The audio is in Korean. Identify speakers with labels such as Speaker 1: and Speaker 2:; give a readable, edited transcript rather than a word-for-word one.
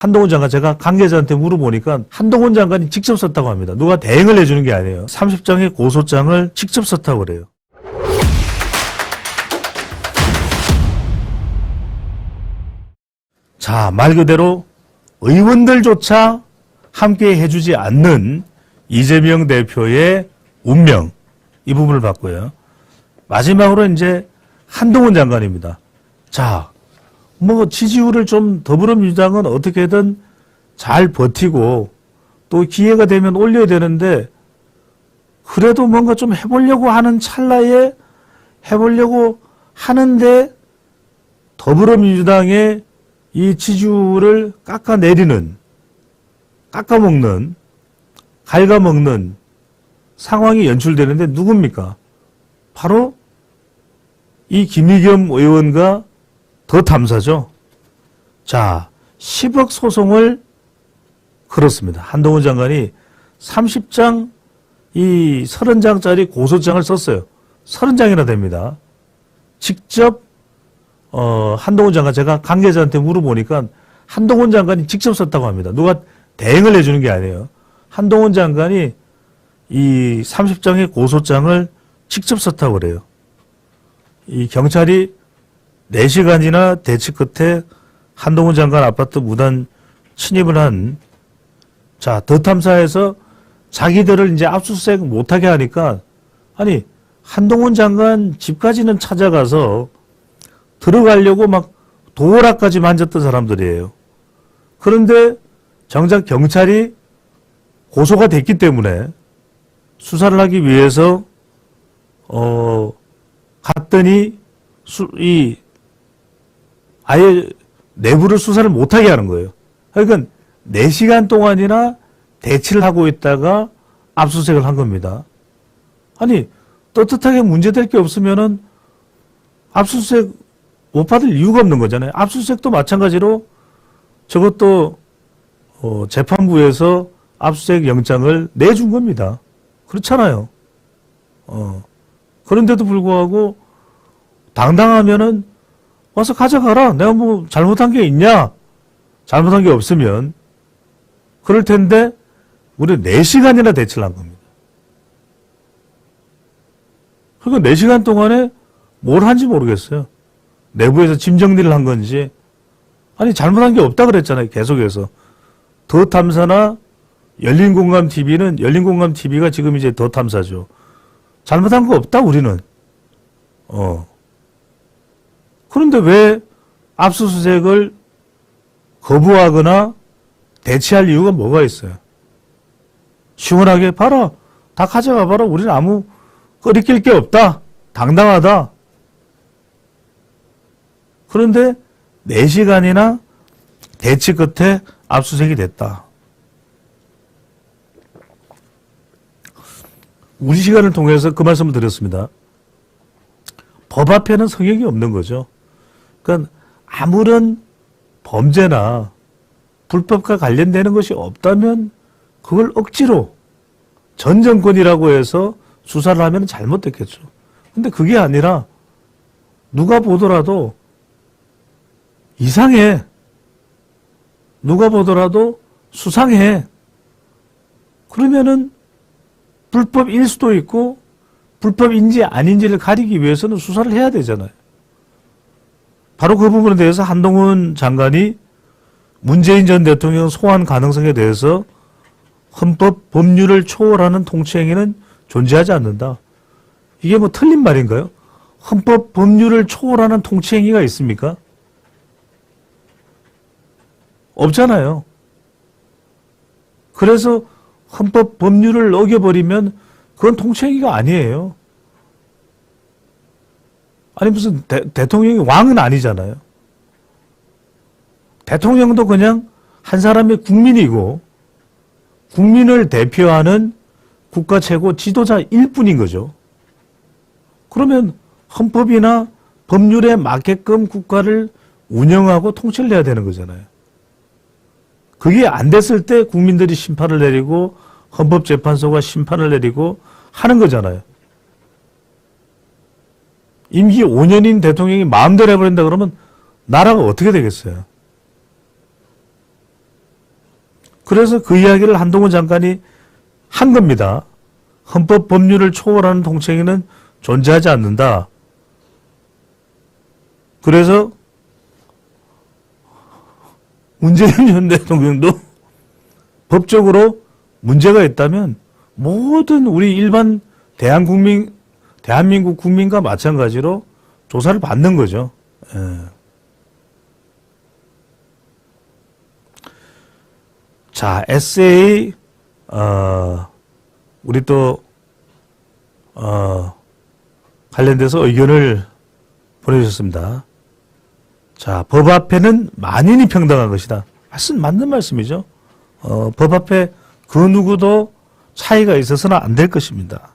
Speaker 1: 한동훈 장관 제가 관계자한테 물어보니까 한동훈 장관이 직접 썼다고 합니다. 누가 대행을 해주는 게 아니에요. 30장의 고소장을 직접 썼다고 그래요. 자, 말 그대로 의원들조차 함께 해주지 않는 이재명 대표의 운명, 이 부분을 봤고요. 마지막으로 이제 한동훈 장관입니다. 자, 뭐 지지율을 좀 더불어민주당은 어떻게든 잘 버티고 또 기회가 되면 올려야 되는데 그래도 뭔가 좀 해보려고 하는 찰나에 해보려고 하는데 더불어민주당의 이 지지율을 깎아내리는, 깎아먹는, 갉아먹는 상황이 연출되는데 누굽니까? 바로 이 김의겸 의원과 더 탐사죠. 자, 10억 소송을 걸었습니다. 한동훈 장관이 30장, 이 30장짜리 고소장을 썼어요. 30장이나 됩니다. 직접, 한동훈 장관, 제가 관계자한테 물어보니까 한동훈 장관이 직접 썼다고 합니다. 누가 대행을 해주는 게 아니에요. 한동훈 장관이 이 30장의 고소장을 직접 썼다고 그래요. 이 경찰이 4시간이나 대치 끝에 한동훈 장관 아파트 무단 침입을 한, 자, 더 탐사에서 자기들을 이제 압수수색 못하게 하니까, 아니, 한동훈 장관 집까지는 찾아가서 들어가려고 막 도어락까지 만졌던 사람들이에요. 그런데 정작 경찰이 고소가 됐기 때문에 수사를 하기 위해서, 갔더니, 아예 내부를 수사를 못하게 하는 거예요. 그러니까 4시간 동안이나 대치를 하고 있다가 압수수색을 한 겁니다. 아니, 떳떳하게 문제될 게 없으면은 압수수색 못 받을 이유가 없는 거잖아요. 압수수색도 마찬가지로 저것도 재판부에서 압수수색 영장을 내준 겁니다. 그렇잖아요. 그런데도 불구하고 당당하면은 와서 가져가라. 내가 뭐 잘못한 게 있냐? 잘못한 게 없으면. 그럴 텐데 우리 4시간이나 대치를 한 겁니다. 그러니까 4시간 동안에 뭘 한지 모르겠어요. 내부에서 짐 정리를 한 건지. 아니, 잘못한 게 없다 그랬잖아요. 계속해서. 더 탐사나 열린공감TV는, 열린공감TV가 지금 이제 더 탐사죠. 잘못한 거 없다, 우리는. 그런데 왜 압수수색을 거부하거나 대치할 이유가 뭐가 있어요? 시원하게 봐라. 다 가져가 봐라. 우리는 아무 꺼리낄 게 없다. 당당하다. 그런데 4시간이나 대치 끝에 압수수색이 됐다. 우리 시간을 통해서 그 말씀을 드렸습니다. 법 앞에는 성역이 없는 거죠. 그러니까 아무런 범죄나 불법과 관련되는 것이 없다면 그걸 억지로 전 정권이라고 해서 수사를 하면 잘못됐겠죠. 근데 그게 아니라 누가 보더라도 이상해. 누가 보더라도 수상해. 그러면은 불법일 수도 있고 불법인지 아닌지를 가리기 위해서는 수사를 해야 되잖아요. 바로 그 부분에 대해서 한동훈 장관이 문재인 전 대통령 소환 가능성에 대해서 헌법 법률을 초월하는 통치행위는 존재하지 않는다. 이게 뭐 틀린 말인가요? 헌법 법률을 초월하는 통치행위가 있습니까? 없잖아요. 그래서 헌법 법률을 어겨버리면 그건 통치행위가 아니에요. 아니 무슨 대통령이 왕은 아니잖아요. 대통령도 그냥 한 사람의 국민이고 국민을 대표하는 국가 최고 지도자일 뿐인 거죠. 그러면 헌법이나 법률에 맞게끔 국가를 운영하고 통치를 해야 되는 거잖아요. 그게 안 됐을 때 국민들이 심판을 내리고 헌법재판소가 심판을 내리고 하는 거잖아요. 임기 5년인 대통령이 마음대로 해버린다 그러면 나라가 어떻게 되겠어요? 그래서 그 이야기를 한동훈 장관이 한 겁니다. 헌법 법률을 초월하는 동체행위는 존재하지 않는다. 그래서 문재인 전 대통령도 법적으로 문제가 있다면 모든 우리 일반 대한민국 국민과 마찬가지로 조사를 받는 거죠. 예. 자, 에세이, 우리 또, 관련돼서 의견을 보내주셨습니다. 자, 법 앞에는 만인이 평등한 것이다. 맞는 말씀이죠. 법 앞에 그 누구도 차이가 있어서는 안 될 것입니다.